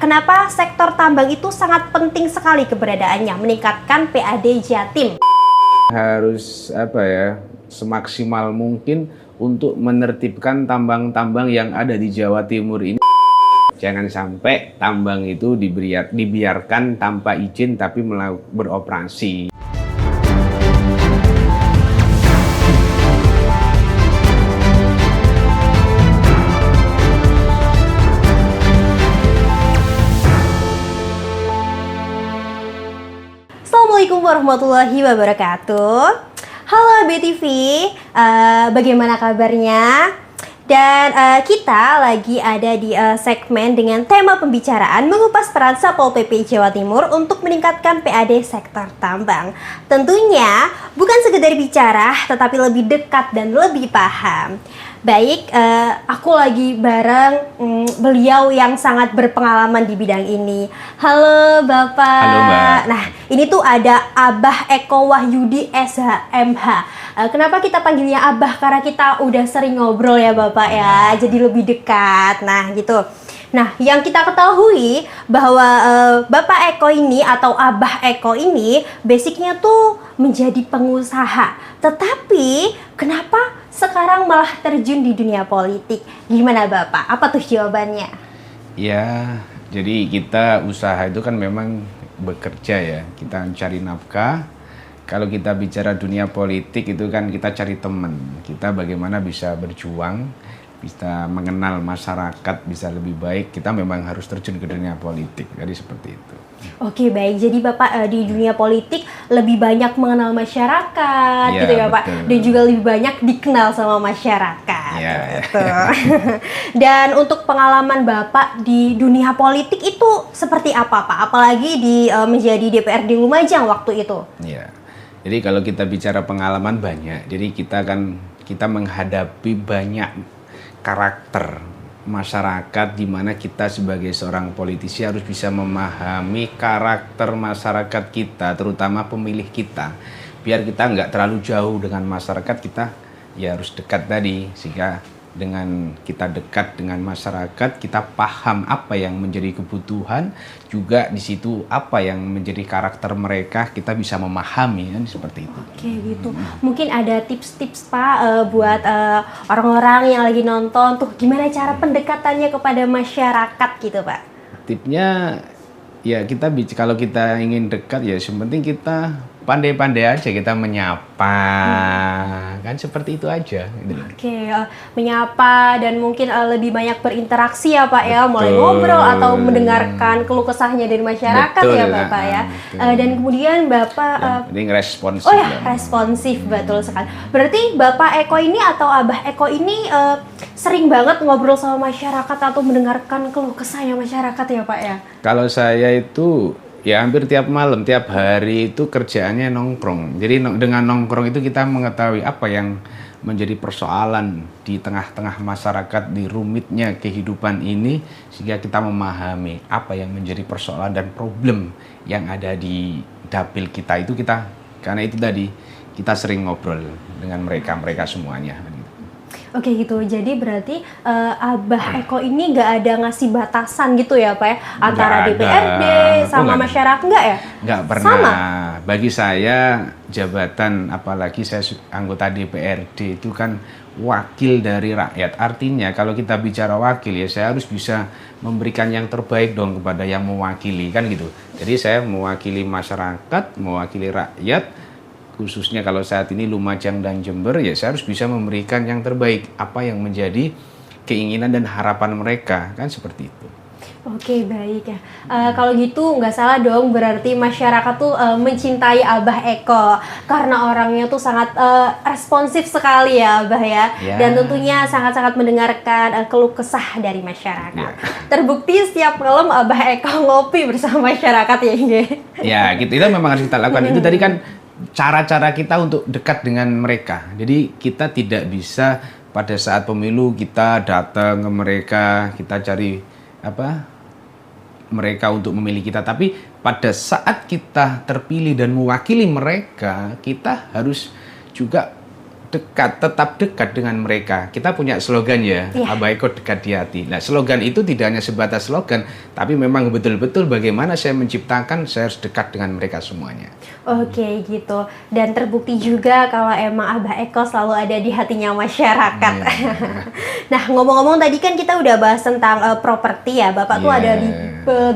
kenapa sektor tambang itu sangat penting sekali keberadaannya meningkatkan PAD Jatim? Harus semaksimal mungkin untuk menertibkan tambang-tambang yang ada di Jawa Timur ini. Jangan sampai tambang itu dibiarkan tanpa izin tapi beroperasi. Assalamualaikum warahmatullahi wabarakatuh. Halo BTV, bagaimana kabarnya? Dan kita lagi ada di segmen dengan tema pembicaraan mengupas peran Satpol PP Jawa Timur untuk meningkatkan PAD sektor tambang. Tentunya bukan sekedar bicara, tetapi lebih dekat dan lebih paham. Baik, aku lagi bareng beliau yang sangat berpengalaman di bidang ini. Halo Bapak. Halo Mbak. Nah, ini tuh ada Abah Eko Wahyudi SHMH. Kenapa kita panggilnya Abah? Karena kita udah sering ngobrol ya Bapak ya, jadi lebih dekat. Nah gitu. Nah, yang kita ketahui bahwa Bapak Eko ini atau Abah Eko ini basicnya tuh menjadi pengusaha. Tetapi kenapa sekarang malah terjun di dunia politik? Gimana Bapak? Apa tuh jawabannya? Ya, jadi kita usaha itu kan memang bekerja ya. Kita cari nafkah. Kalau kita bicara dunia politik itu kan kita cari teman. Kita bagaimana bisa berjuang, bisa mengenal masyarakat, bisa lebih baik. Kita memang harus terjun ke dunia politik. Jadi seperti itu. Oke, baik. Jadi Bapak di dunia politik lebih banyak mengenal masyarakat Ya, gitu ya Pak. betul. Dan juga lebih banyak dikenal sama masyarakat. Ya, gitu. Dan untuk pengalaman Bapak di dunia politik itu seperti apa Pak? Apalagi di menjadi DPRD Lumajang waktu itu. Ya. Jadi kalau kita bicara pengalaman banyak. Jadi kita menghadapi banyak karakter masyarakat di mana kita sebagai seorang politisi harus bisa memahami karakter masyarakat kita, terutama pemilih kita. Biar kita nggak terlalu jauh dengan masyarakat, kita ya harus dekat tadi. Sehingga dengan kita dekat dengan masyarakat, kita paham apa yang menjadi kebutuhan, juga di situ apa yang menjadi karakter mereka, kita bisa memahami kan seperti itu. Oke gitu. Mungkin ada tips-tips Pak buat orang-orang yang lagi nonton tuh gimana cara pendekatannya kepada masyarakat gitu Pak? Tipnya ya kalau kita ingin dekat ya yang penting kita pandai-pandai aja kita menyapa, kan seperti itu aja. Gitu. Oke, menyapa dan mungkin lebih banyak berinteraksi ya Pak ya, mulai Betul. ngobrol atau mendengarkan keluh kesahnya dari masyarakat. Betul, ya Bapak ya. betul. Dan kemudian Bapak Yang penting responsif. oh ya, responsif, betul sekali. Berarti Bapak Eko ini atau Abah Eko ini sering banget ngobrol sama masyarakat atau mendengarkan keluh kesahnya masyarakat ya Pak ya? Kalau saya itu ya hampir tiap malam, tiap hari itu kerjaannya nongkrong. Jadi dengan nongkrong itu kita mengetahui apa yang menjadi persoalan di tengah-tengah masyarakat, di rumitnya kehidupan ini, sehingga kita memahami apa yang menjadi persoalan dan problem yang ada di dapil kita. Karena itu tadi kita sering ngobrol dengan mereka semuanya. Oke gitu, jadi berarti Abah Eko ini nggak ada ngasih batasan gitu ya Pak ya? Antara Nggak DPRD ada. sama masyarakat, nggak ya? Nggak pernah. Sama? Bagi saya jabatan, apalagi saya anggota DPRD itu kan wakil dari rakyat. Artinya kalau kita bicara wakil ya saya harus bisa memberikan yang terbaik dong kepada yang mewakili, kan gitu. Jadi saya mewakili masyarakat, mewakili rakyat, khususnya kalau saat ini Lumajang dan Jember, ya saya harus bisa memberikan yang terbaik, apa yang menjadi keinginan dan harapan mereka, kan seperti itu. Oke baik ya. Kalau gitu nggak salah dong, berarti masyarakat tuh mencintai Abah Eko karena orangnya tuh sangat responsif sekali ya Abah ya. Ya. Dan tentunya sangat-sangat mendengarkan keluh kesah dari masyarakat. Ya. Terbukti setiap malam Abah Eko ngopi bersama masyarakat ya Inge. Ya gitu, itu memang harus kita lakukan. Itu tadi kan cara-cara kita untuk dekat dengan mereka. Jadi kita tidak bisa pada saat pemilu kita datang ke mereka, kita cari mereka untuk memilih kita. Tapi pada saat kita terpilih dan mewakili mereka, kita harus juga tetap dekat dengan mereka. Kita punya slogan ya, Abaiko dekat di hati. Nah, slogan itu tidak hanya sebatas slogan, tapi memang betul-betul bagaimana saya menciptakan saya harus dekat dengan mereka semuanya. Oke, gitu. Dan terbukti juga kalau emang Abah Eko selalu ada di hatinya masyarakat. Nah, ngomong-ngomong tadi kan kita udah bahas tentang properti ya. Bapak tuh ada di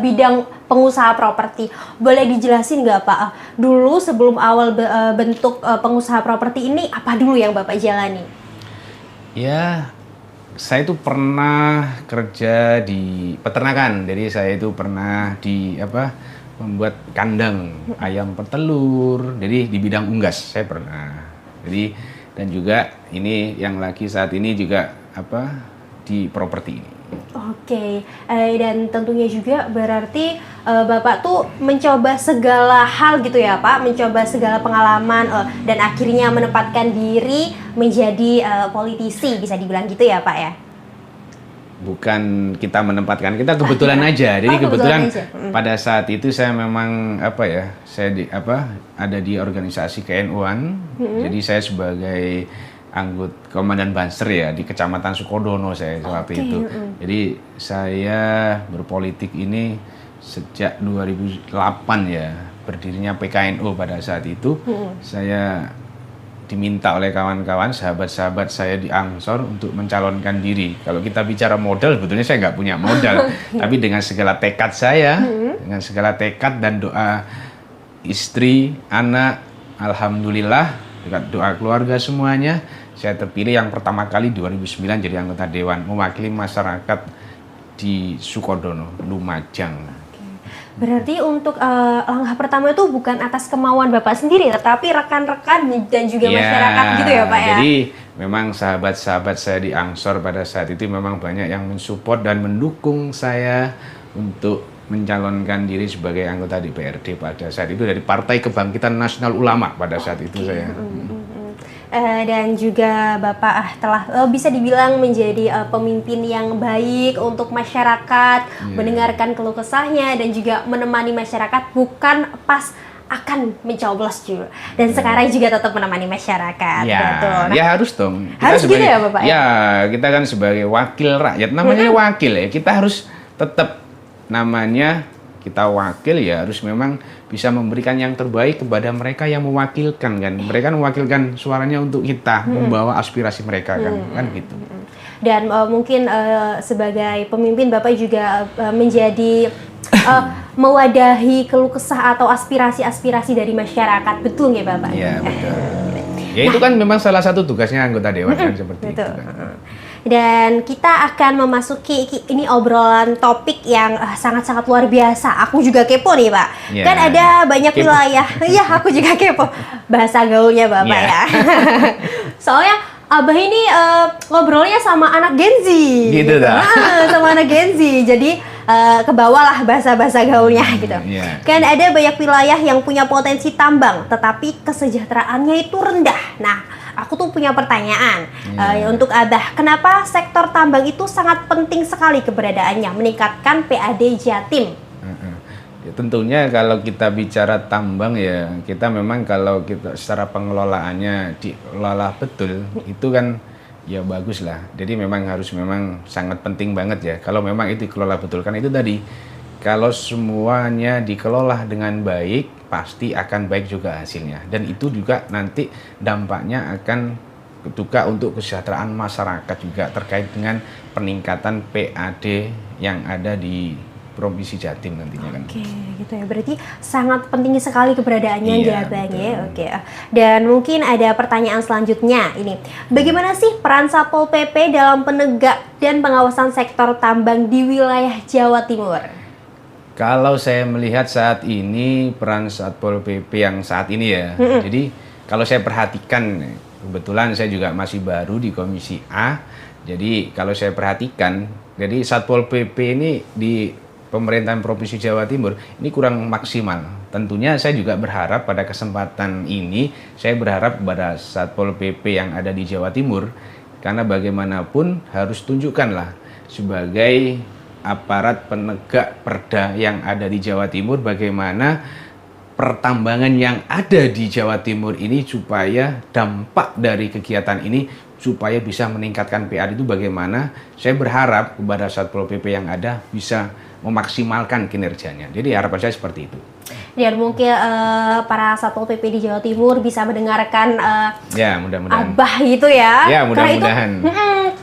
bidang pengusaha properti. Boleh dijelasin nggak Pak? Dulu sebelum awal bentuk pengusaha properti ini, apa dulu yang Bapak jalani? Ya, saya itu pernah kerja di peternakan. Jadi saya itu pernah membuat kandang ayam petelur. Jadi di bidang unggas saya pernah. Jadi dan juga ini yang lagi saat ini juga di properti ini. Oke, dan tentunya juga berarti Bapak tuh mencoba segala hal gitu ya Pak, mencoba segala pengalaman dan akhirnya menempatkan diri menjadi politisi, bisa dibilang gitu ya Pak ya? Bukan kita menempatkan, kita kebetulan aja. Jadi kebetulan pada saat itu saya memang ada di organisasi KNU-an. Jadi saya sebagai anggota Komandan Banser ya di Kecamatan Sukodono saya waktu itu. Jadi saya berpolitik ini sejak 2008 ya, berdirinya PKNU pada saat itu. Saya diminta oleh kawan-kawan, sahabat-sahabat saya di Ansor untuk mencalonkan diri. Kalau kita bicara modal, sebetulnya saya nggak punya modal. Tapi dengan segala tekad saya, dengan segala tekad dan doa istri, anak, alhamdulillah, doa keluarga semuanya, saya terpilih yang pertama kali 2009 jadi anggota Dewan, mewakili masyarakat di Sukodono, Lumajang. Berarti untuk langkah pertama itu bukan atas kemauan Bapak sendiri, tetapi rekan-rekan dan juga masyarakat gitu ya Pak ya? Jadi memang sahabat-sahabat saya di Ansor pada saat itu memang banyak yang mensupport dan mendukung saya untuk mencalonkan diri sebagai anggota DPRD pada saat itu dari Partai Kebangkitan Nasional Ulama pada saat itu saya. Dan juga Bapak telah bisa dibilang menjadi pemimpin yang baik untuk masyarakat, mendengarkan keluh kesahnya dan juga menemani masyarakat bukan pas akan mencoblos juga. Dan sekarang juga tetap menemani masyarakat. Ya, betul. Nah, ya harus dong. Kita harus gitu ya Bapak? Ya, kita kan sebagai wakil rakyat, namanya wakil ya. Kita harus tetap namanya kita wakil ya harus memang bisa memberikan yang terbaik kepada mereka yang mewakilkan kan. Mereka mewakilkan suaranya untuk kita, membawa aspirasi mereka kan gitu. Dan mungkin sebagai pemimpin Bapak juga menjadi mewadahi keluh kesah atau aspirasi-aspirasi dari masyarakat, betul nggak Bapak? Iya betul. Ya itu kan memang salah satu tugasnya anggota Dewan kan seperti itu. Kan. Dan kita akan memasuki ini obrolan topik yang sangat-sangat luar biasa. Aku juga kepo nih Pak. Yeah. Kan ada banyak wilayah. Iya, aku juga kepo. Bahasa gaulnya Bapak ya. Soalnya Abah ini ngobrolnya sama anak Gen Z. Gitu dah. Sama anak Gen Z. Jadi kebawalah bahasa-bahasa gaulnya gitu. Kan ada banyak wilayah yang punya potensi tambang, tetapi kesejahteraannya itu rendah. Nah, aku tuh punya pertanyaan untuk Abah. Kenapa sektor tambang itu sangat penting sekali keberadaannya meningkatkan PAD Jatim? Ya, tentunya kalau kita bicara tambang ya, kita memang kalau kita secara pengelolaannya diolah betul, itu kan ya bagus lah. Jadi memang sangat penting banget ya. Kalau memang itu dikelola betul, kan itu tadi. Kalau semuanya dikelola dengan baik, pasti akan baik juga hasilnya. Dan itu juga nanti dampaknya akan juga untuk kesejahteraan masyarakat juga terkait dengan peningkatan PAD yang ada di Provinsi Jatim nantinya kan. Oke, gitu ya. Berarti sangat penting sekali keberadaannya ya Bang ya. Oke. Dan mungkin ada pertanyaan selanjutnya ini. Bagaimana sih peran Satpol PP dalam penegak dan pengawasan sektor tambang di wilayah Jawa Timur? Kalau saya melihat saat ini peran Satpol PP yang saat ini ya. Jadi kalau saya perhatikan, kebetulan saya juga masih baru di Komisi A. Jadi kalau saya perhatikan, jadi Satpol PP ini di pemerintahan Provinsi Jawa Timur ini kurang maksimal. Tentunya saya juga berharap pada kesempatan ini, saya berharap kepada Satpol PP yang ada di Jawa Timur, karena bagaimanapun harus tunjukkanlah sebagai aparat penegak perda yang ada di Jawa Timur, bagaimana pertambangan yang ada di Jawa Timur ini, supaya dampak dari kegiatan ini supaya bisa meningkatkan PAD itu bagaimana. Saya berharap kepada Satpol PP yang ada bisa memaksimalkan kinerjanya. Jadi harapan saya seperti itu. Dan mungkin para Satpol PP di Jawa Timur bisa mendengarkan Ya, mudah-mudahan. Abah gitu ya. Ya, mudah-mudahan.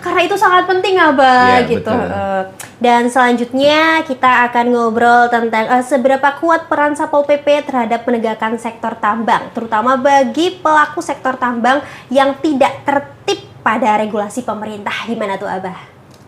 Karena itu sangat penting Abah Ya, gitu. betul. Dan selanjutnya kita akan ngobrol tentang seberapa kuat peran Satpol PP terhadap penegakan sektor tambang, terutama bagi pelaku sektor tambang yang tidak tertib pada regulasi pemerintah. Gimana tuh Abah?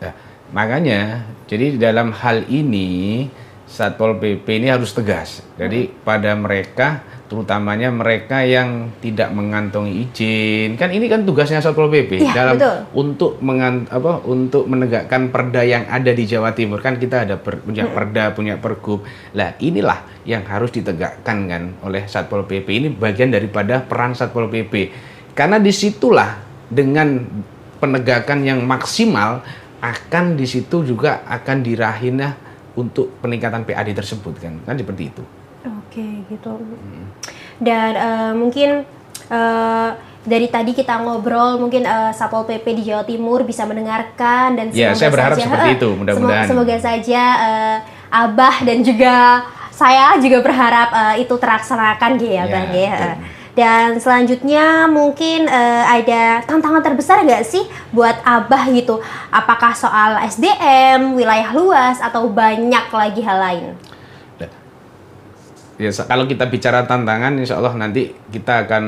Nah, makanya, jadi dalam hal ini Satpol PP ini harus tegas. Jadi pada mereka, terutamanya mereka yang tidak mengantongi izin, kan ini kan tugasnya Satpol PP Iya, dalam betul. untuk menegakkan perda yang ada di Jawa Timur. Kan kita ada punya perda, punya pergub. Lah inilah yang harus ditegakkan kan oleh Satpol PP. Ini bagian daripada peran Satpol PP. Karena disitulah dengan penegakan yang maksimal, akan di situ juga akan dirahinah untuk peningkatan PAD tersebut kan seperti itu. Oke gitu. Dan mungkin dari tadi kita ngobrol, mungkin Satpol PP di Jawa Timur bisa mendengarkan dan Ya, saya berharap saja, seperti itu, mudah-mudahan. Semoga saja Abah dan juga saya juga berharap itu terlaksanakan gitu ya, Bang ya. betul. Dan selanjutnya mungkin ada tantangan terbesar nggak sih buat Abah gitu? Apakah soal SDM, wilayah luas, atau banyak lagi hal lain? Ya, kalau kita bicara tantangan, insya Allah nanti kita akan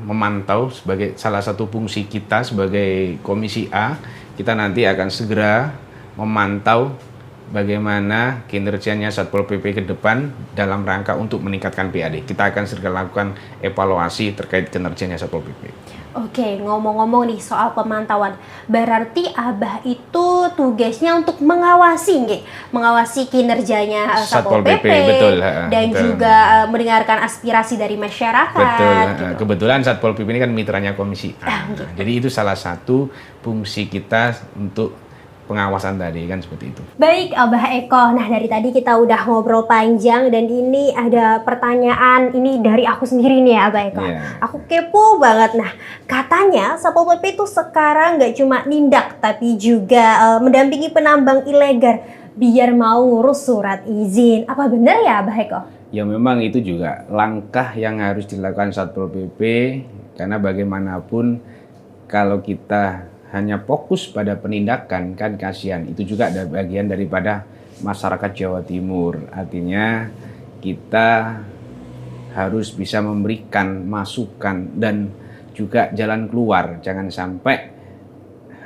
memantau sebagai salah satu fungsi kita sebagai Komisi A. Kita nanti akan segera memantau bagaimana kinerjanya Satpol PP ke depan dalam rangka untuk meningkatkan PAD. Kita akan segera lakukan evaluasi terkait kinerjanya Satpol PP. Oke, ngomong-ngomong nih soal pemantauan, berarti Abah itu tugasnya untuk mengawasi, nggih? Mengawasi kinerjanya Satpol PP, betul, dan betul. juga mendengarkan aspirasi dari masyarakat. Betul. Gitu. Kebetulan Satpol PP ini kan mitranya Komisi A. Gitu. Jadi itu salah satu fungsi kita untuk pengawasan tadi kan seperti itu. Baik, Abah Eko. Nah, dari tadi kita udah ngobrol panjang dan ini ada pertanyaan ini dari aku sendiri nih ya, Abah Eko. Yeah. Aku kepo banget. Nah, katanya Satpol PP itu sekarang nggak cuma nindak tapi juga mendampingi penambang ilegal biar mau ngurus surat izin. Apa benar ya, Abah Eko? Ya memang itu juga langkah yang harus dilakukan Satpol PP, karena bagaimanapun kalau kita hanya fokus pada penindakan kan kasihan. Itu juga ada bagian daripada masyarakat Jawa Timur. Artinya kita harus bisa memberikan masukan dan juga jalan keluar. Jangan sampai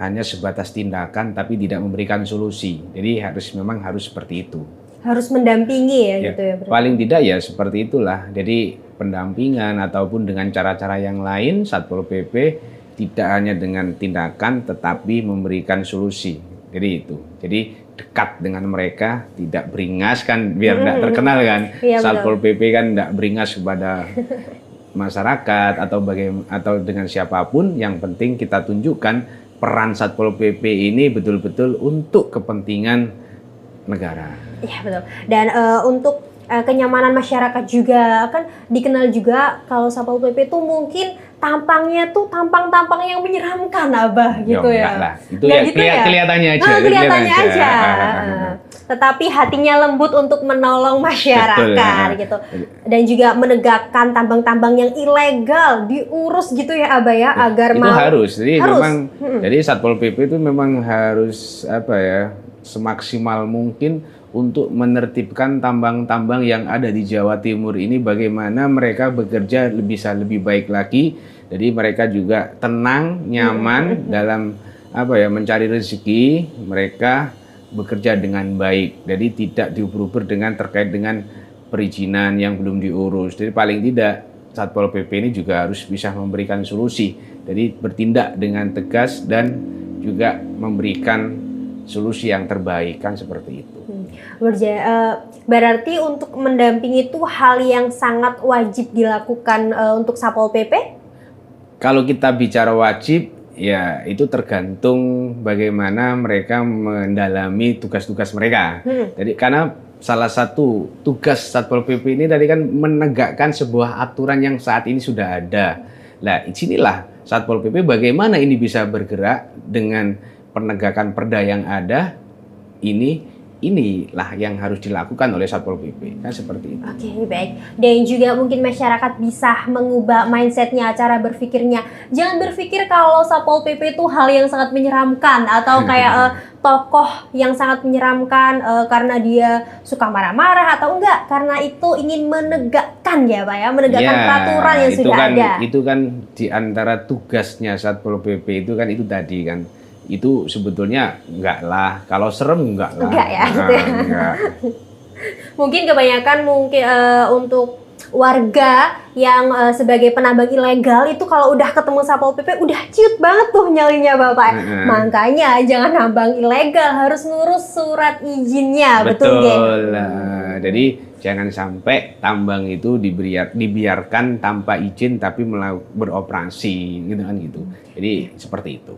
hanya sebatas tindakan tapi tidak memberikan solusi. Jadi memang harus seperti itu. Harus mendampingi ya, gitu ya. Berarti. Paling tidak ya seperti itulah. Jadi pendampingan ataupun dengan cara-cara yang lain Satpol PP tidak hanya dengan tindakan tetapi memberikan solusi. Jadi itu. Jadi dekat dengan mereka, tidak beringas kan biar tidak terkenal kan. Iya, Satpol PP kan tidak beringas kepada masyarakat atau dengan siapapun. Yang penting kita tunjukkan peran Satpol PP ini betul-betul untuk kepentingan negara. Iya betul. Dan untuk kenyamanan masyarakat juga kan dikenal juga kalau Satpol PP itu mungkin tampangnya tuh tampang-tampang yang menyeramkan, Abah, gitu ya. Enggak lah. Itu Nggak ya gitu ya? kelihatannya aja. Kelihatannya aja. Tetapi hatinya lembut untuk menolong masyarakat Betul, gitu. Dan juga menegakkan tambang-tambang yang ilegal diurus gitu ya, Abah ya, agar itu harus. Jadi harus. memang jadi Satpol PP itu memang harus semaksimal mungkin untuk menertibkan tambang-tambang yang ada di Jawa Timur ini, bagaimana mereka bekerja bisa lebih baik lagi. Jadi mereka juga tenang, nyaman dalam mencari rezeki, mereka bekerja dengan baik. Jadi tidak diuber-uber terkait dengan perizinan yang belum diurus. Jadi paling tidak Satpol PP ini juga harus bisa memberikan solusi. Jadi bertindak dengan tegas dan juga memberikan solusi yang terbaik kan seperti itu. Berarti untuk mendampingi itu hal yang sangat wajib dilakukan untuk Satpol PP? Kalau kita bicara wajib, ya itu tergantung bagaimana mereka mendalami tugas-tugas mereka. Jadi karena salah satu tugas Satpol PP ini tadi kan menegakkan sebuah aturan yang saat ini sudah ada. Nah, disinilah Satpol PP bagaimana ini bisa bergerak dengan penegakan perda yang ada, inilah yang harus dilakukan oleh Satpol PP, kan seperti itu. Oke, baik. Dan juga mungkin masyarakat bisa mengubah mindsetnya, cara berpikirnya. Jangan berpikir kalau Satpol PP itu hal yang sangat menyeramkan atau kayak tokoh yang sangat menyeramkan karena dia suka marah-marah atau enggak, karena itu ingin menegakkan ya Pak ya, menegakkan peraturan yang sudah ada. Itu kan di antara tugasnya Satpol PP itu kan itu tadi kan. Itu sebetulnya enggak lah, kalau serem enggak lah. Enggak ya, gitu ya. Enggak. Mungkin kebanyakan untuk warga yang sebagai penambang ilegal itu kalau udah ketemu Satpol PP udah ciut banget tuh nyalinya Bapak. Makanya jangan nambang ilegal, harus ngurus surat izinnya, betul nggih? Jadi jangan sampai tambang itu dibiarkan tanpa izin tapi beroperasi gitu kan gitu. Jadi seperti itu.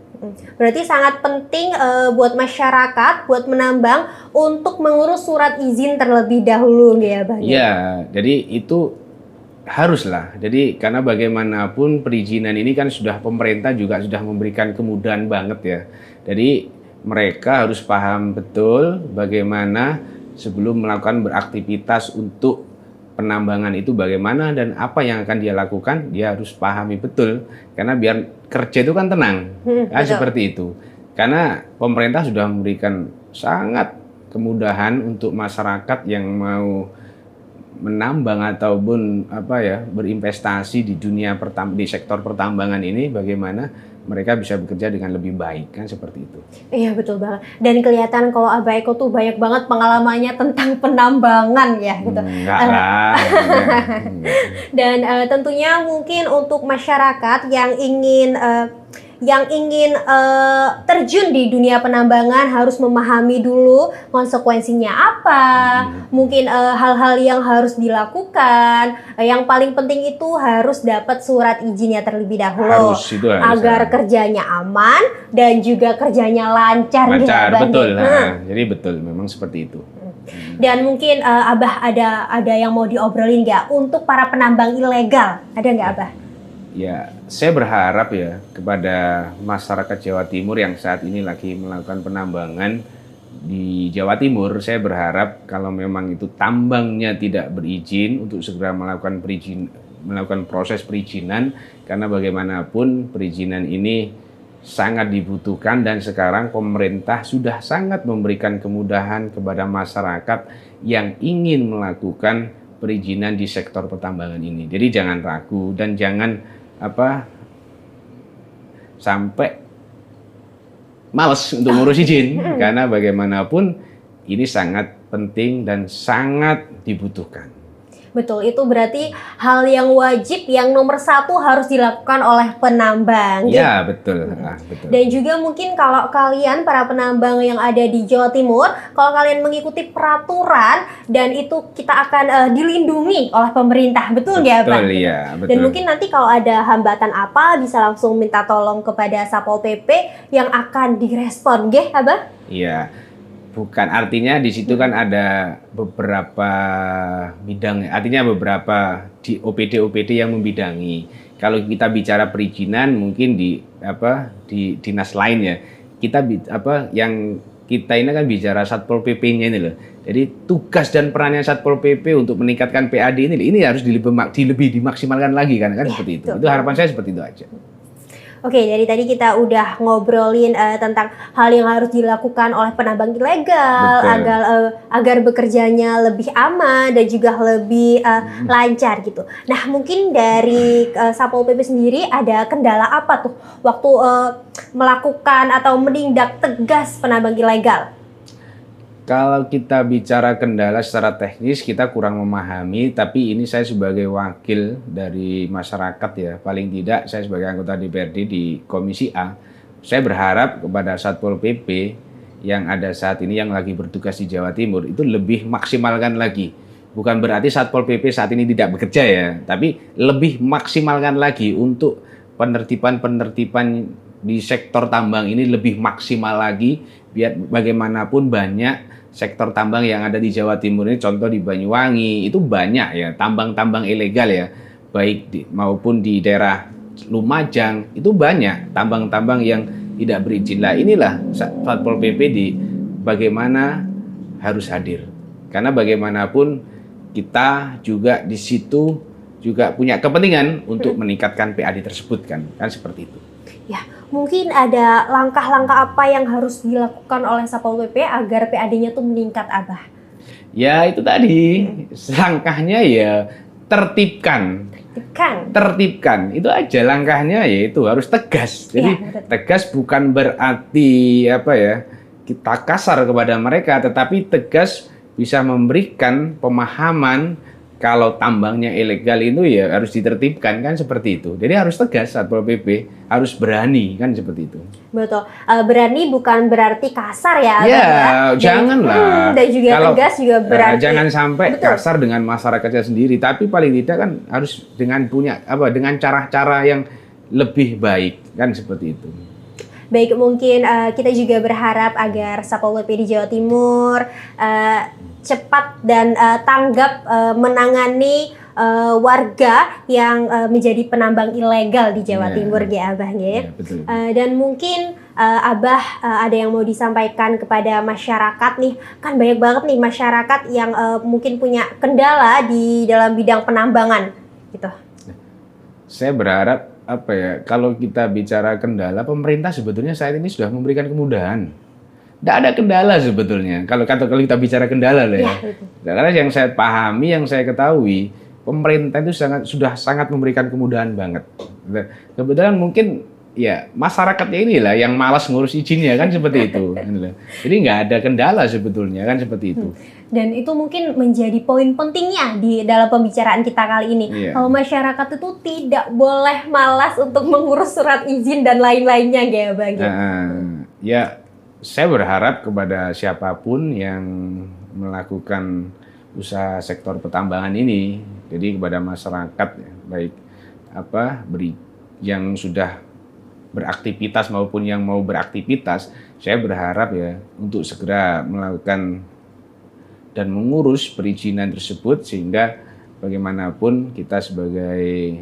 Berarti sangat penting buat masyarakat, buat menambang untuk mengurus surat izin terlebih dahulu ya Bang. Iya, jadi itu haruslah. Jadi karena bagaimanapun perizinan ini kan sudah pemerintah juga sudah memberikan kemudahan banget ya. Jadi mereka harus paham betul bagaimana sebelum melakukan beraktivitas untuk penambangan itu bagaimana dan apa yang akan dia lakukan, dia harus pahami betul. Karena biar kerja itu kan tenang, kan seperti itu. Karena pemerintah sudah memberikan sangat kemudahan untuk masyarakat yang mau menambang ataupun berinvestasi di dunia di sektor pertambangan ini, bagaimana mereka bisa bekerja dengan lebih baik, kan seperti itu. Iya betul banget. Dan kelihatan kalau Abah Eko tuh banyak banget pengalamannya tentang penambangan ya gitu. Enggak lah. Dan tentunya mungkin untuk masyarakat yang ingin terjun di dunia penambangan harus memahami dulu konsekuensinya apa, mungkin hal-hal yang harus dilakukan. Yang paling penting itu harus dapat surat izinnya terlebih dahulu agar kerjanya aman dan juga kerjanya lancar. Betul. Jadi betul, memang seperti itu. Dan mungkin Abah ada yang mau diobrolin nggak untuk para penambang ilegal? Ada nggak Abah? Ya, saya berharap ya kepada masyarakat Jawa Timur yang saat ini lagi melakukan penambangan di Jawa Timur. Saya berharap kalau memang itu tambangnya tidak berizin untuk segera melakukan proses perizinan, karena bagaimanapun perizinan ini sangat dibutuhkan dan sekarang pemerintah sudah sangat memberikan kemudahan kepada masyarakat yang ingin melakukan perizinan di sektor pertambangan ini. Jadi jangan ragu dan jangan sampai males untuk ngurus izin, karena bagaimanapun ini sangat penting dan sangat dibutuhkan. Betul, itu berarti hal yang wajib yang nomor satu harus dilakukan oleh penambang. Ya, betul. Betul. Dan juga mungkin kalau kalian para penambang yang ada di Jawa Timur, kalau kalian mengikuti peraturan dan itu kita akan dilindungi oleh pemerintah, betul nggak Pak? Betul, iya. Betul. Dan mungkin nanti kalau ada hambatan apa bisa langsung minta tolong kepada Satpol PP yang akan direspon, nggih, Abah? Iya. Bukan, artinya di situ kan ada beberapa bidang, artinya beberapa di OPD yang membidangi. Kalau kita bicara perizinan mungkin di dinas lain ya. Yang kita ini kan bicara Satpol PP-nya ini loh. Jadi tugas dan perannya Satpol PP untuk meningkatkan PAD ini harus lebih dimaksimalkan lagi kan seperti itu. Itu harapan saya seperti itu aja. Oke, dari tadi kita udah ngobrolin tentang hal yang harus dilakukan oleh penambang ilegal agar bekerjanya lebih aman dan juga lebih lancar gitu. Nah, mungkin dari Satpol PP sendiri ada kendala apa tuh waktu melakukan atau menindak tegas penambang ilegal? Kalau kita bicara kendala secara teknis kita kurang memahami, tapi ini saya sebagai wakil dari masyarakat ya, paling tidak saya sebagai anggota DPRD di Komisi A, saya berharap kepada Satpol PP yang ada saat ini yang lagi bertugas di Jawa Timur itu lebih maksimalkan lagi. Bukan berarti Satpol PP saat ini tidak bekerja ya, tapi lebih maksimalkan lagi untuk penertiban di sektor tambang ini lebih maksimal lagi, biar bagaimanapun banyak sektor tambang yang ada di Jawa Timur ini, contoh di Banyuwangi itu banyak ya tambang-tambang ilegal ya, maupun di daerah Lumajang itu banyak tambang-tambang yang tidak berizin. Lah inilah Satpol PP bagaimana harus hadir, karena bagaimanapun kita juga di situ juga punya kepentingan untuk meningkatkan PAD tersebut kan seperti itu. Ya, mungkin ada langkah-langkah apa yang harus dilakukan oleh Satpol PP agar PAD-nya tuh meningkat, Abah? Ya itu tadi, langkahnya ya tertibkan. Tertibkan, itu aja langkahnya, yaitu harus tegas. Jadi ya, tegas bukan berarti apa ya, kita kasar kepada mereka, tetapi tegas bisa memberikan pemahaman kalau tambangnya ilegal itu ya harus ditertibkan kan seperti itu. Jadi harus tegas Satpol PP, harus berani kan seperti itu. Betul. Berani bukan berarti kasar ya. Ya, janganlah. Dan juga kalau, tegas juga berarti. Jangan sampai kasar dengan masyarakatnya sendiri, tapi paling tidak kan harus dengan dengan cara-cara yang lebih baik kan seperti itu. Baik, mungkin kita juga berharap agar Satpol PP di Jawa Timur cepat dan tanggap menangani warga yang menjadi penambang ilegal di Jawa Timur ya Abah ya. Betul. Dan mungkin Abah ada yang mau disampaikan kepada masyarakat nih, kan banyak banget nih masyarakat yang mungkin punya kendala di dalam bidang penambangan gitu. Saya berharap kalau kita bicara kendala, pemerintah sebetulnya saat ini sudah memberikan kemudahan. Tidak ada kendala sebetulnya. Kalau kita bicara kendala lah ya. Karena yang saya pahami, yang saya ketahui, pemerintah itu sudah sangat memberikan kemudahan banget. Kebetulan mungkin ya masyarakatnya inilah yang malas ngurus izinnya kan seperti itu. Jadi nggak ada kendala sebetulnya kan seperti itu. Dan itu mungkin menjadi poin pentingnya di dalam pembicaraan kita kali ini. Kalau masyarakat itu tidak boleh malas untuk mengurus surat izin dan lain-lainnya ya Bang. Ya saya berharap kepada siapapun yang melakukan usaha sektor pertambangan ini, jadi kepada masyarakat baik yang sudah beraktivitas maupun yang mau beraktivitas, saya berharap ya untuk segera melakukan dan mengurus perizinan tersebut, sehingga bagaimanapun kita sebagai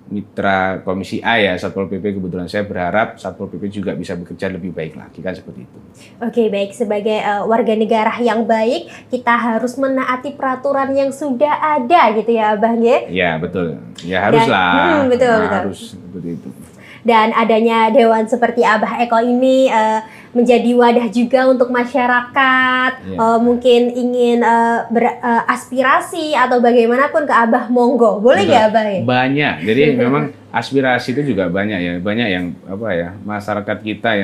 mitra Komisi A ya Satpol PP, kebetulan saya berharap Satpol PP juga bisa bekerja lebih baik lagi kan seperti itu. Oke, baik, sebagai warga negara yang baik kita harus menaati peraturan yang sudah ada gitu ya Abah ya. Ya betul, ya haruslah. Betul. Harus seperti itu. Dan adanya dewan seperti Abah Eko ini menjadi wadah juga untuk masyarakat, mungkin ingin beraspirasi atau bagaimanapun ke Abah, monggo, boleh nggak Abah ya? Banyak, jadi memang aspirasi itu juga banyak ya, banyak yang masyarakat kita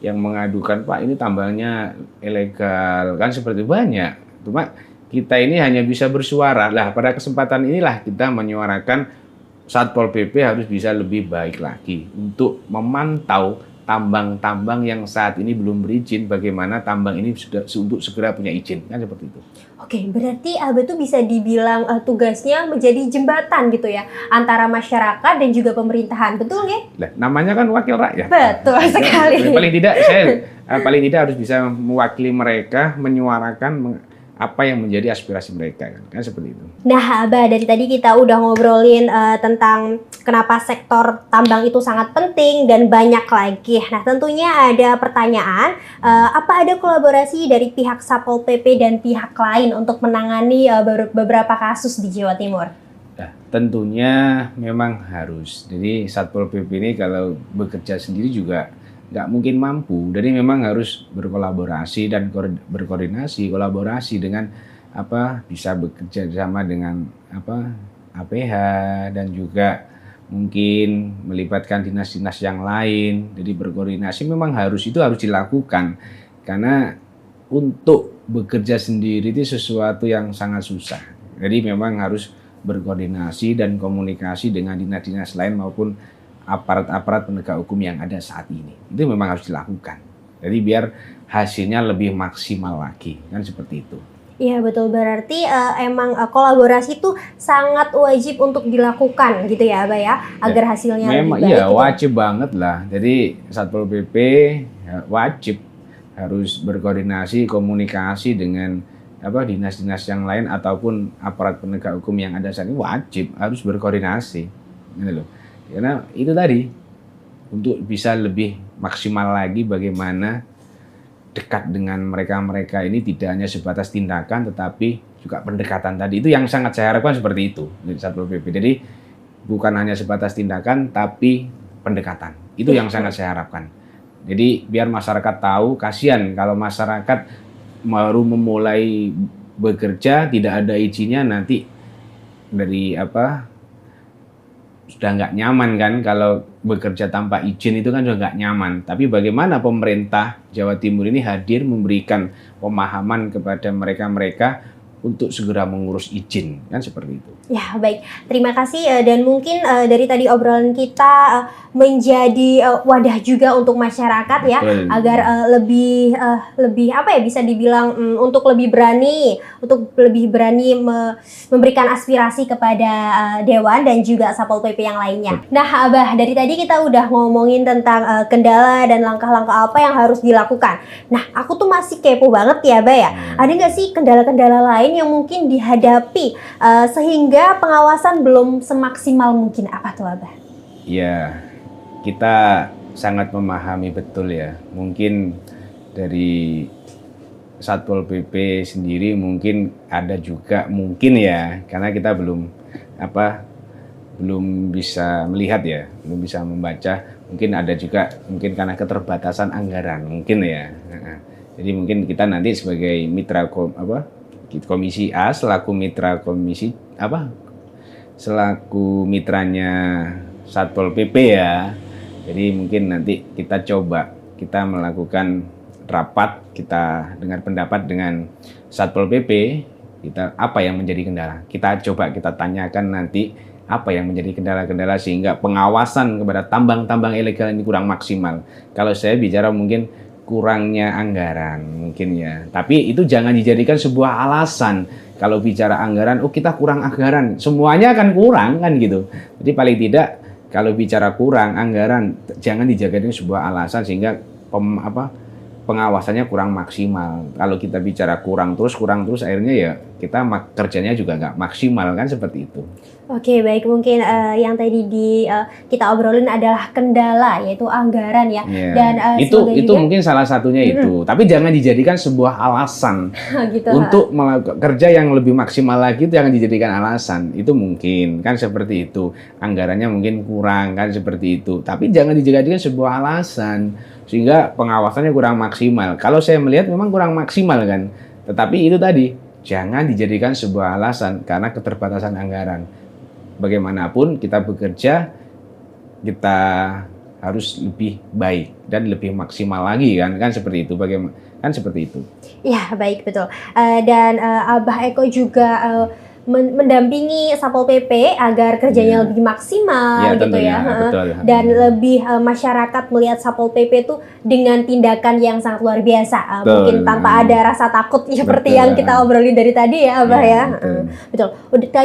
yang mengadukan, Pak ini tambangnya ilegal kan seperti banyak. Cuma kita ini hanya bisa bersuara lah, pada kesempatan inilah kita menyuarakan Satpol PP harus bisa lebih baik lagi untuk memantau tambang-tambang yang saat ini belum berizin, bagaimana tambang ini sudah untuk segera punya izin kan seperti itu. Oke, berarti Abah tuh bisa dibilang tugasnya menjadi jembatan gitu ya antara masyarakat dan juga pemerintahan, betul nggak? Lah, namanya kan wakil rakyat. Betul sekali. Paling tidak harus bisa mewakili mereka, menyuarakan apa yang menjadi aspirasi mereka kan seperti itu. Nah Abah, dari tadi kita udah ngobrolin tentang kenapa sektor tambang itu sangat penting dan banyak lagi. Nah tentunya ada pertanyaan, apa ada kolaborasi dari pihak Satpol PP dan pihak lain untuk menangani beberapa kasus di Jawa Timur? Nah, tentunya memang harus. Jadi Satpol PP ini kalau bekerja sendiri juga nggak mungkin mampu, jadi memang harus berkolaborasi dan berkoordinasi, kolaborasi dengan bisa bekerja sama dengan APH dan juga mungkin melibatkan dinas-dinas yang lain. Jadi berkoordinasi memang harus dilakukan, karena untuk bekerja sendiri itu sesuatu yang sangat susah. Jadi memang harus berkoordinasi dan komunikasi dengan dinas-dinas lain maupun aparat-aparat penegak hukum yang ada saat ini. Itu memang harus dilakukan. Jadi biar hasilnya lebih maksimal lagi, kan seperti itu. Iya betul, berarti emang kolaborasi itu sangat wajib untuk dilakukan gitu ya Abah ya, agar hasilnya memang, lebih baik. Iya, wajib banget lah. Jadi Satpol PP wajib harus berkoordinasi, komunikasi dengan dinas-dinas yang lain ataupun aparat penegak hukum yang ada saat ini, wajib harus berkoordinasi, gitu loh. Karena itu tadi untuk bisa lebih maksimal lagi bagaimana dekat dengan mereka ini tidak hanya sebatas tindakan tetapi juga pendekatan tadi. Itu yang sangat saya harapkan seperti itu dari Satpol PP. Jadi bukan hanya sebatas tindakan tapi pendekatan. Itu yang sangat saya harapkan. Jadi biar masyarakat tahu, kasihan kalau masyarakat baru memulai bekerja tidak ada izinnya, nanti dari sudah nggak nyaman kan, kalau bekerja tanpa izin itu kan sudah nggak nyaman. Tapi bagaimana pemerintah Jawa Timur ini hadir memberikan pemahaman kepada mereka untuk segera mengurus izin, kan seperti itu. Ya, baik. Terima kasih dan mungkin dari tadi obrolan kita menjadi wadah juga untuk masyarakat ya. Betul. Agar lebih bisa dibilang untuk lebih berani memberikan aspirasi kepada Dewan dan juga Satpol PP yang lainnya. Betul. Nah, Abah, dari tadi kita udah ngomongin tentang kendala dan langkah-langkah apa yang harus dilakukan. Nah, aku tuh masih kepo banget ya, Abah ya. Ada nggak sih kendala-kendala lain yang mungkin dihadapi sehingga pengawasan belum semaksimal mungkin? Apa tuh, Abah? Ya, kita sangat memahami betul ya. Mungkin dari Satpol PP sendiri mungkin ada juga mungkin ya, karena kita belum bisa melihat ya, belum bisa membaca. Mungkin ada juga mungkin karena keterbatasan anggaran mungkin ya. Jadi mungkin kita nanti sebagai mitra Komisi A selaku mitra selaku mitranya Satpol PP ya. Jadi mungkin nanti kita melakukan rapat, kita dengar pendapat dengan Satpol PP, apa yang menjadi kendala. Kita tanyakan nanti apa yang menjadi kendala-kendala sehingga pengawasan kepada tambang-tambang ilegal ini kurang maksimal. Kalau saya bicara mungkin kurangnya anggaran mungkin ya. Tapi itu jangan dijadikan sebuah alasan. Kalau bicara anggaran, kita kurang anggaran. Semuanya akan kurang kan gitu. Jadi paling tidak kalau bicara kurang anggaran jangan dijadikan sebuah alasan sehingga pengawasannya kurang maksimal. Kalau kita bicara kurang terus akhirnya ya kita kerjanya juga nggak maksimal kan seperti itu. Oke, baik, mungkin yang tadi kita obrolin adalah kendala yaitu anggaran ya. Yeah. Dan itu juga, mungkin salah satunya itu. Tapi jangan dijadikan sebuah alasan gitu, untuk kerja yang lebih maksimal lagi. Itu jangan dijadikan alasan. Itu mungkin kan seperti itu. Anggarannya mungkin kurang kan seperti itu. Tapi jangan dijadikan sebuah alasan sehingga pengawasannya kurang maksimal. Kalau saya melihat memang kurang maksimal kan. Tetapi itu tadi jangan dijadikan sebuah alasan karena keterbatasan anggaran. Bagaimanapun kita bekerja, kita harus lebih baik dan lebih maksimal lagi kan seperti itu. Kan seperti itu. Ya, baik, betul. Dan Abah Eko juga mendampingi Satpol PP agar kerjanya lebih maksimal gitu ya. Betul. Dan lebih masyarakat melihat Satpol PP itu dengan tindakan yang sangat luar biasa. Mungkin tanpa ada rasa takut seperti yang kita obrolin dari tadi ya, Abah ya. Betul.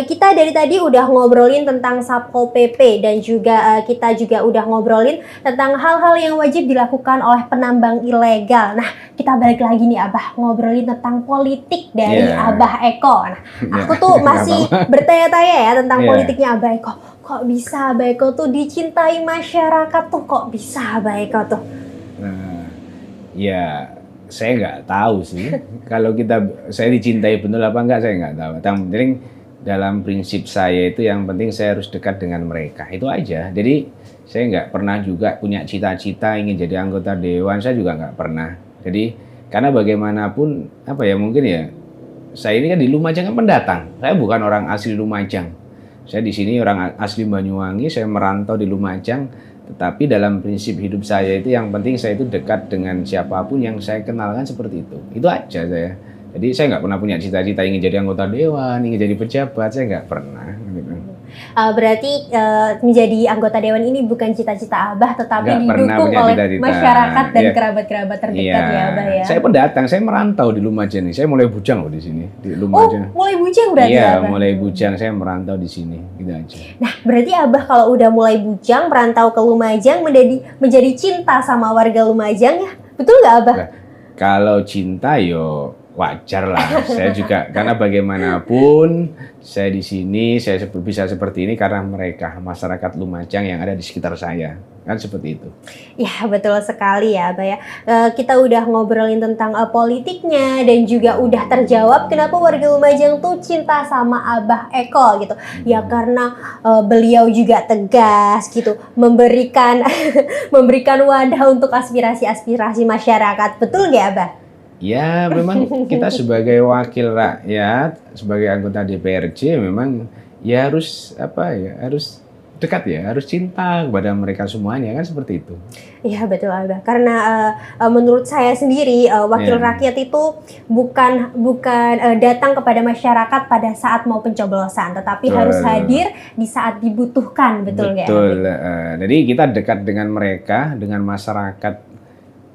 Kita dari tadi udah ngobrolin tentang Satpol PP dan juga kita juga udah ngobrolin tentang hal-hal yang wajib dilakukan oleh penambang ilegal. Nah, kita balik lagi nih, Abah, ngobrolin tentang politik dari Abah Eko. Nah, aku tuh masih bertanya-tanya ya tentang politiknya Abah Eko. Kok bisa Abah Eko tuh dicintai masyarakat tuh? Kok bisa Abah Eko tuh? Ya, saya nggak tahu sih. Kalau saya dicintai benar apa enggak, saya nggak tahu. Yang penting dalam prinsip saya itu yang penting saya harus dekat dengan mereka. Itu aja. Jadi saya nggak pernah juga punya cita-cita ingin jadi anggota dewan. Saya juga nggak pernah. Jadi karena bagaimanapun mungkin ya. Saya ini kan di Lumajang kan pendatang. Saya bukan orang asli Lumajang. Saya di sini orang asli Banyuwangi. Saya merantau di Lumajang. Tetapi dalam prinsip hidup saya itu yang penting saya itu dekat dengan siapapun yang saya kenalkan seperti itu. Itu aja saya. Jadi saya nggak pernah punya cita-cita ingin jadi anggota dewan, ingin jadi pejabat. Saya nggak pernah. Gitu. Berarti menjadi anggota dewan ini bukan cita-cita Abah, tetapi didukung oleh masyarakat dan kerabat-kerabat terdekat ya, Abah ya. Saya pendatang, saya merantau di Lumajang nih. Saya mulai bujang loh di sini di Lumajang. Oh, mulai bujang berarti Abah? Iya, mulai bujang. Saya merantau di sini, gitu aja. Nah, berarti Abah kalau udah mulai bujang, merantau ke Lumajang, menjadi cinta sama warga Lumajang ya, betul nggak Abah? Kalau cinta yo wajar lah. Saya juga karena bagaimanapun saya di sini saya bisa seperti ini karena mereka masyarakat Lumajang yang ada di sekitar saya. Kan seperti itu. Ya betul sekali ya Abah ya. Kita udah ngobrolin tentang politiknya dan juga udah terjawab kenapa warga Lumajang tuh cinta sama Abah Eko gitu. Ya karena beliau juga tegas gitu, memberikan memberikan wadah untuk aspirasi-aspirasi masyarakat. Betul nggak Abah? Ya, memang kita sebagai wakil rakyat, sebagai anggota DPRJ memang ya harus harus dekat ya, harus cinta kepada mereka semuanya kan seperti itu. Iya betul Abah. Karena menurut saya sendiri wakil rakyat itu bukan datang kepada masyarakat pada saat mau pencoblosan, tetapi harus hadir di saat dibutuhkan, betul nggak? Betul. Jadi kita dekat dengan mereka, dengan masyarakat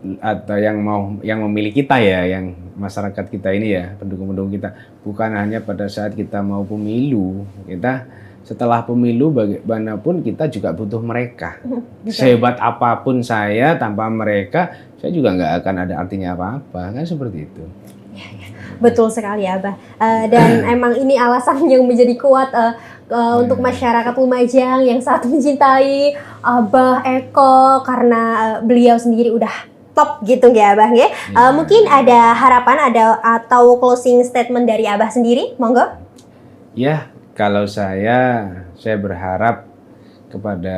atau yang memilih kita ya, yang masyarakat kita ini ya, pendukung-pendukung kita, bukan hanya pada saat kita mau pemilu, kita setelah pemilu bagaimanapun kita juga butuh mereka. Sehebat apapun saya, tanpa mereka saya juga nggak akan ada artinya apa-apa, kan seperti itu. Betul sekali Abah. Dan emang ini alasan yang menjadi kuat untuk masyarakat Lumajang yang saat mencintai Abah Eko karena beliau sendiri udah top gitu ya Abah ya. Mungkin ada harapan atau closing statement dari Abah sendiri, monggo. Ya, kalau saya berharap kepada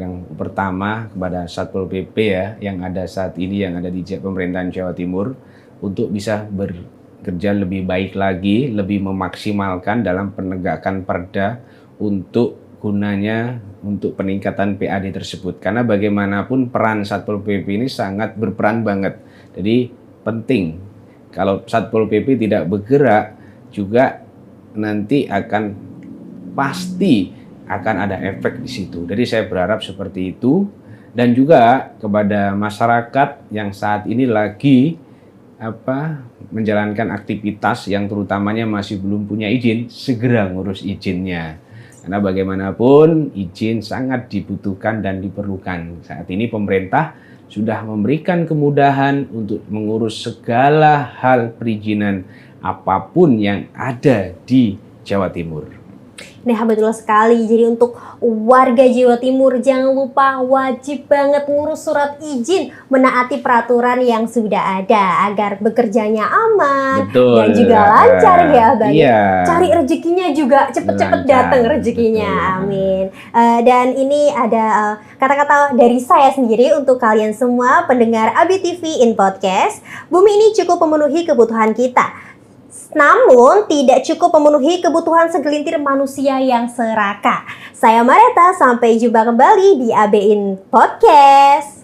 yang pertama kepada Satpol PP ya yang ada saat ini, yang ada di pemerintahan Jawa Timur, untuk bisa bekerja lebih baik lagi, lebih memaksimalkan dalam penegakan perda untuk gunanya untuk peningkatan PAD tersebut. Karena bagaimanapun peran Satpol PP ini sangat berperan banget. Jadi penting. Kalau Satpol PP tidak bergerak juga nanti pasti akan ada efek di situ. Jadi saya berharap seperti itu, dan juga kepada masyarakat yang saat ini lagi menjalankan aktivitas yang terutamanya masih belum punya izin, segera ngurus izinnya. Karena bagaimanapun izin sangat dibutuhkan dan diperlukan. Saat ini pemerintah sudah memberikan kemudahan untuk mengurus segala hal perizinan apapun yang ada di Jawa Timur. Nah betul sekali, jadi untuk warga Jawa Timur jangan lupa wajib banget ngurus surat izin, menaati peraturan yang sudah ada agar bekerjanya aman. Betul. Dan juga lancar ya Abah. Iya. Cari rezekinya juga cepet-cepet datang rezekinya, amin. Dan ini ada kata-kata dari saya sendiri untuk kalian semua pendengar ABTV in Podcast. Bumi ini cukup memenuhi kebutuhan kita, namun tidak cukup memenuhi kebutuhan segelintir manusia yang serakah. Saya Mareta, sampai jumpa kembali di AB in Podcast.